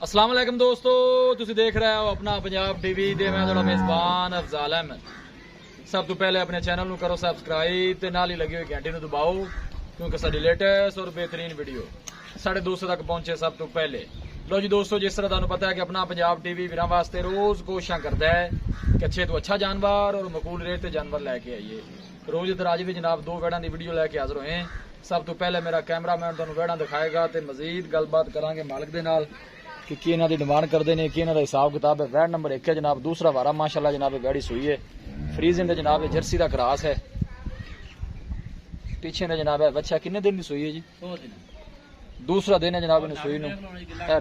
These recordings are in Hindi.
अस्सलाम वालेकुम दोस्तों, तुसी देख रहे हो अपना पंजाब टीवी ते मैं थोड़ा मेजबान अफजाल अहमद। सब तो पहले अपने चैनल को करो सबसक्राइब ते नाल ही लगी हुई घंटी दबाओ, क्योंकि साडी लेटेस्ट और बेहतरीन वीडियो साढ़े 200 तक पहुंचे सब तो पहले। लो जी दोस्तों, जिस तरह तुहानू पता है कि अपना पंजाब टीवी वीरां वास्ते रोज कोशिशां करता है कि अच्छे तो अच्छा जानवर और मकूल रेट ते जानवर लैके आइए। रोज इधर अज भी जनाब दो वेड़ां दी वीडियो लैके हाजिर होए। सब तो पहले मेरा कैमरामैन तुहानू वेड़ां दिखाएगा ते मजीद गलबात करांगे मालिक दे नाल कि की इन्हां दी डिमांड करदे ने, की इन्हां दा हिसाब किताब है। वैड नंबर 1 है जनाब, दूसरा वारा माशाल्लाह जनाब वैड़ी सुई है, फ्रीजिंग दे जनाब जर्सी दा क्रॉस है। पीछे ने जनाब है बच्चा किन्ने दिन दी सुई है जी? दूसरा दिन है जनाब इन सुई नूं।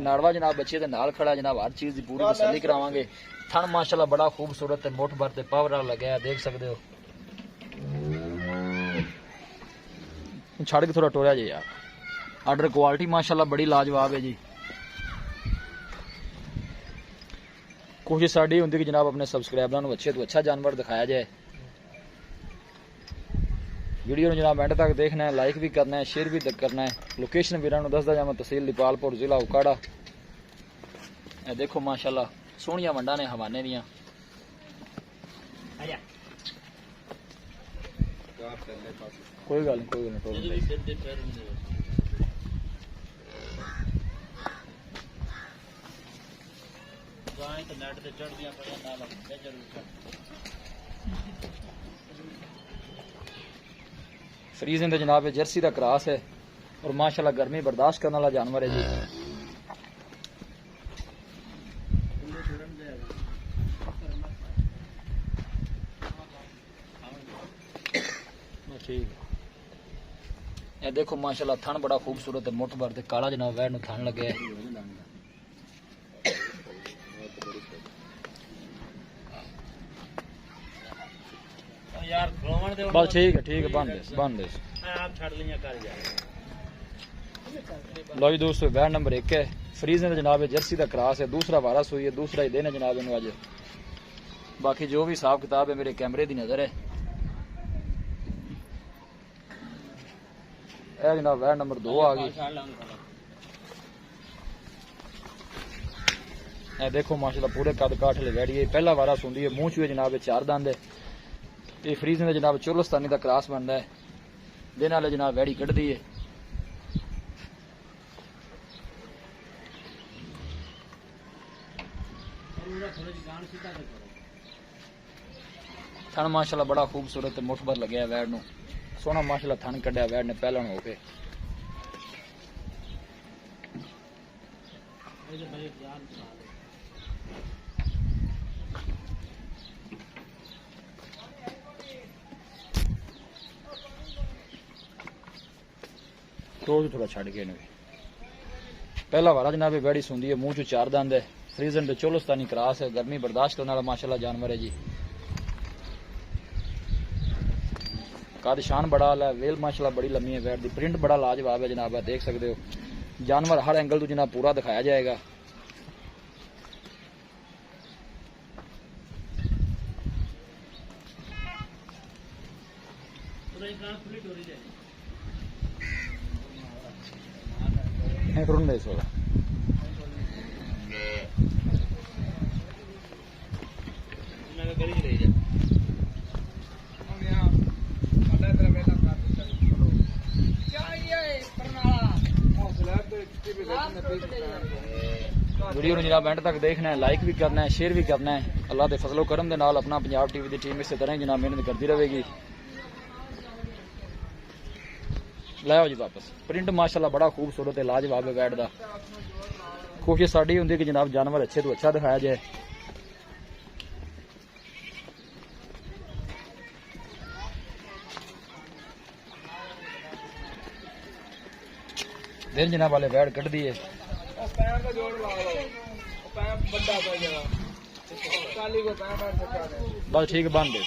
नाड़वा जनाब बच्चे दे नाल खड़ा जनाब, हर चीज दी पूरी तसल्ली करावांगे। थन माशाल्लाह बड़ा खूबसूरत है, मुठ भर ते पावर वाला लगा है, देख सकते हो। छड़ के थोड़ा टोरिया जी यार। आर्डर क्वालिटी माशाल्लाह बड़ी लाजवाब है जी। कोशिश साड़ी होंदी कि जनाब अपने सब्सक्राइबरां नूं अच्छे तो अच्छा जानवर दिखाया जाए। वीडियो नूं जनाब एंड तक देखना है, लाइक भी करना है, शेयर भी करना है। लोकेशन वीरां नूं दसदा जावां, तहसील दीपालपुर, जिला उकाड़ा। ए देखो माशाल्लाह सोहणियां वंडां ने हवाने दियां। कोई गल नहीं। फ्रीजिंग दे जनाब जर्सी दा क्रॉस है और माशाल्लाह गर्मी बर्दाश्त करने वाला जानवर है जी। ठीक है, देखो माशाल्लाह थन बड़ा खूबसूरत है, मुठ भर ते काला जनाब वैड नूं थन लगे है। बस ठीक है बन दे। लो जी दोस्तों, वैड नंबर 1 है, फ्रीजिंग जनाब जर्सी का क्रॉस है, दूसरा वारा सुई है, दूसरा ही दिन है जनाब इन अज। बाकी जो भी हिसाब किताब है मेरे कैमरे की नजर है। यह जनाब वैड नंबर 2 आ गई। देखो माशाल्लाह पूरे कद काठ वाली वैड़ी है, पहला वारा सुंदी है, मूंह चूहे जनाब 4 दंद है। ये फ्रीजिंग का जनाब चोलस्तानी का क्रॉस बनता है, दिन वाले जनाब वैड़ी कढ़दी है। थन माशाल्लाह बड़ा खूबसूरत मुठ भर लगे वैड नूं, सोहना माशाल्लाह थन कढ़िया वैड ने पहलन हो के। तो थोड़ा छड़ के पहला वारा जनाब वैड़ी सुंदी है, मूंह चू 4 दंद है, फ्रीजन दे चोलस्तानी क्रॉस है, गर्मी बर्दाश्त करने वाला माशाल्लाह जानवर है जी। कद शान बड़ा वाला है, वेल माशाल्लाह बड़ी लम्मी है वैड दी, प्रिंट बड़ा लाजवाब है जनाब, देख सकते हो। जानवर हर एंगल तो जनाब पूरा दिखाया जाएगा। वीडियो जनाब एंड तक देखना है, लाइक भी करना है, शेयर भी करना है। अल्लाह के फजलो करम दे नाल अपना पंजाब टीवी की टीम इस तरह जनाब मेहनत करती रहेगी। लाओ जी वापस। प्रिंट माशाल्लाह बड़ा खूबसूरत है, लाजवाब है वैड दा। कोशिश साड़ी होंदी कि जनाब जानवर अच्छे तो अच्छा दिखाया जाए। दिन जनाब वाले वैड कढ़ दी है। बस ठीक बन दे।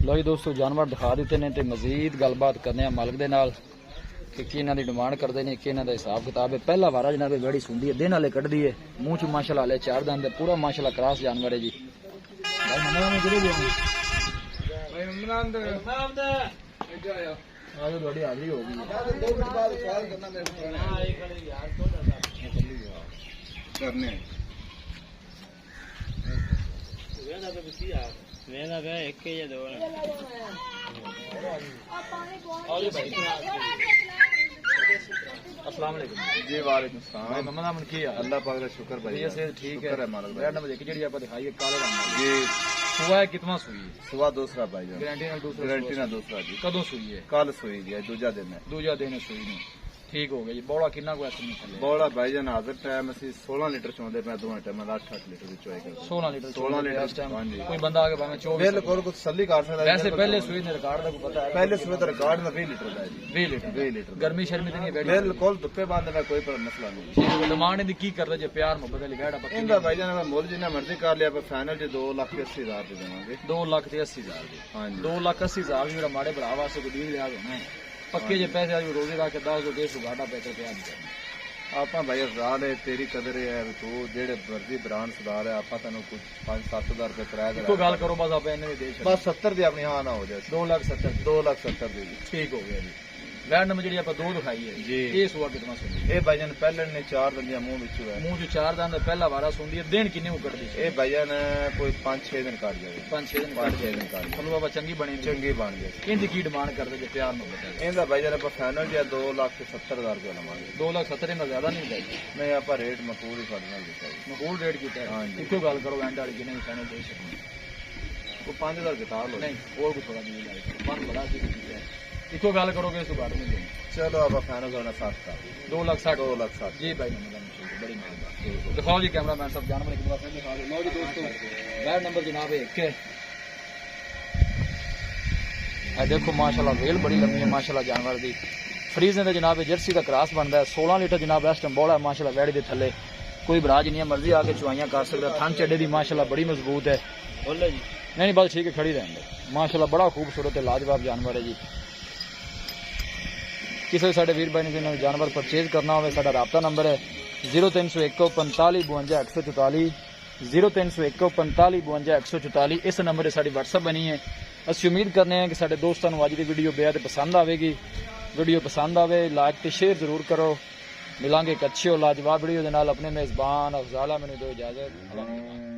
लो जी दोस्तों, जानवर दिखा दिते ने ते मजीद गलबात करने मालिक दे नाल कि इन्हां दी डिमांड करते हैं, कि इन्हां दा हिसाब किताब है। पहला वारा जनाब बड़ी सुंदी है, दिन वाले कढ़दी है, मूंह च माशाल्लाह 4 दंद है, पूरा माशाल्लाह क्रॉस जानवर है जी। भाई मना में किधर गए भाई इमरान दे आज थोड़ी हाजिरी होगी करने अस्सलाम वालेकुम जी वालेकुम भाई सलाम मोहम्मद अमन की हाल अल्लाह पाक का शुक्र भाई ये से ठीक है शुक्र है मालिक भाई बैठ नंबर की जड़ी आप दिखाइए काले रंग में जी सुबह है कितना सुई सुबह दूसरा भाई जान गारंटी ना दूसरा गारंटी ना दूसरा जी कदों सुई है कल सोई जी दूजा दिन है दूजा दिन सुई ने ठीक हो गया जी बौड़ा कितना को ऐसे निकले बौड़ा भाई जान हाजिर टाइम ਅਸੀਂ 16 ਲੀਟਰ ਚੋਂਦੇ ਮੈਂ ਦੋਵੇਂ ਟਾਈਮਾਂ ਦਾ 8 ਲੀਟਰ ਦੀ ਚੋਏ ਕਰ 16 लीटर 16 लीटर, इस टाइम हाँ जी। कोई बंदा आगे भाਵੇਂ 24 ਬਿਲਕੁਲ ਕੋਈ ਤਸੱਲੀ ਕਰ ਸਕਦਾ वैसे पहले सुई ने रिकॉर्ड का पता है ਪਹਿਲੇ ਸਵੇਰ ਦਾ ਰਿਕਾਰਡ ਦਾ 20 ਲੀਟਰ ਦਾ ਜੀ 20 लीटर 20 ਲੀਟਰ गर्मी शर्मी तो नहीं बैठी ਬਿਲਕੁਲ ਧੁੱਪੇ ਬੰਦ ਮੈਂ ਕੋਈ ਪਰ ਮਸਲਾ ਨਹੀਂ डिमांड दी की करदा जे प्यार मोहब्बत वाली गाड़ा पक्की ਇਹਦਾ ਭਾਈ ਜਾਨ ਮੈਂ ਮੁੱਲ ਜਿੰਨਾ ਮਰਜ਼ੀ ਕਰ ਲਿਆ ਪਰ ਫਾਈਨਲ ਜੇ 2,80,000 ਦੇ ਦੇਵਾਂਗੇ 2,80,000 दी ਹਾਂਜੀ 2,80,000 भी मेरा माड़े भरा वास्ते कोई 20 लिहाज होना है पक्के जे पैसे आज रोजे ला के 10 के सु गाड़ा पे करके आ करना ਆਪਾਂ ਭਾਈ ਰਾਲ ਹੈ ਤੇਰੀ ਕਦਰ ਹੈ ਵੀ ਤੂੰ ਜਿਹੜੇ ਮਰਜ਼ੀ ਬ੍ਰਾਂਡ ਸੁਧਾਰ ਹੈ ਆਪਾਂ ਤੈਨੂੰ ਕੁਝ 5-7,000 ਰੁਪਏ ਕਿਰਾਇਆ इको ਦੇ गल करो बस आप इन्हें दे छो ਬਸ 70 ਦੀ ਆਪਣੀ ਹਾਂ ਨਾ ਹੋ ਜਾਏ 2,70,000 2,70,000 ਦੀ ਜੀ ठीक हो गया जी वैन नंबर जी ਆਪਾਂ 2 दिखाई है जी। ये सुआ कितना सुनी ਇਹ ਭਾਈ ਜਾਨ ਪਹਿਲੇ ਨੇ 4 ਦੰਦੀਆਂ ਮੂੰਹ ਵਿੱਚੋਂ ਹੈ मुंह जो 4 दांत पहला वारा सुनदी है दिन किन्ने उकड़ दी ਇਹ ਭਾਈ ਜਾਨ ਕੋਈ 5-6 ਦਿਨ ਕੱਢ ਜਾਵੇ 5-6 दिन 5-6 ਦਿਨ ਕੱਢ ਜਾਵੇ चलो बाबा चंगी बनी ਚੰਗੀ ਬਣ ਗਈ इनकी की डिमांड करदे जे प्यार मोहब्बत है ਇਹਦਾ ਭਾਈ ਜਾਨ ਆਪਾਂ ਫਾਈਨਲ ਜਿਹਾ 2,70,000 ਰੁਪਏ ਲਵਾਂਗੇ 2,70,000 ਦਾ ਜ਼ਿਆਦਾ ਨਹੀਂ ਚਾਹੀਦਾ ਨਹੀਂ ਆਪਾਂ ਰੇਟ ਮਕਬੂਲ ਹੀ ਸਾਡੇ ਨਾਲ ਦਿੱਤਾ ਜੀ ਮਕਬੂਲ ਰੇਟ ਕੀਤਾ हाँ है जी। ਇੱਕੋ ਗੱਲ ਕਰੋ ਐਂਡ ਵਾਲੀ ਕਿੰਨੇ ਕਹਿਣੇ ਦੇ ਸਕੋ ਉਹ 5,000 ਕਿਤਾਬ ਲੋ ਨਹੀਂ ਹੋਰ ਕੁਝ ਥੋੜਾ ਨਹੀਂ ਲਾਈ ਮਨ ਬੜਾ ਸੀ ਕੀਤਾ ਹੈ ਇੱਕੋ ਗੱਲ ਕਰੋਗੇ ਇਸ ਬਾਰੇ में देंगे ਚਲੋ ਆਪਾਂ ਫਾਈਨਲ ਕਰਨਾ 7 ਕਰ 2,60,000 2,60,000 जी भाई नंबर बड़ी मेहरबानी दिखाओ जी कैमरा मैन सब जानवर की बात दिखा दो लो जी दोस्तों बैड नंबर जनाब एक है आ देखो माशाल्लाह वेल बड़ी लंबी है माशाल्लाह जानवर दी फ्रीज ने जनाब जर्सी का क्रॉस बनता है 16 लीटर जनाब इस टाइम बड़ा माशाल्लाह वैड़ी दे थले कोई भरा जिन्नी मर्जी आके चुवाइयां कर सकता थन चड्डे दी माशाल्लाह बड़ी मजबूत है बोले जी नहीं बस ठीक है खड़ी रहेंगे माशाल्लाह बड़ा खूबसूरत है लाजवाब जानवर है जी किसी साढ़े वीर भाई ने जानवर परचेज करना हो साडा राबता नंबर है 0301 45 52 144 0301 45 52 144 इस नंबर से साड़ी व्हाट्सएप बनी है असि उम्मीद करने हैं कि साडे दोस्तों अज की वीडियो बेहद पसंद आएगी वीडियो पसंद आवे लाइक तो शेयर जरूर करो मिलांगे एक अच्छी और लाजवाब वीडियो के नाल अपने मेजबान अफजाला मैनू दो इजाजत।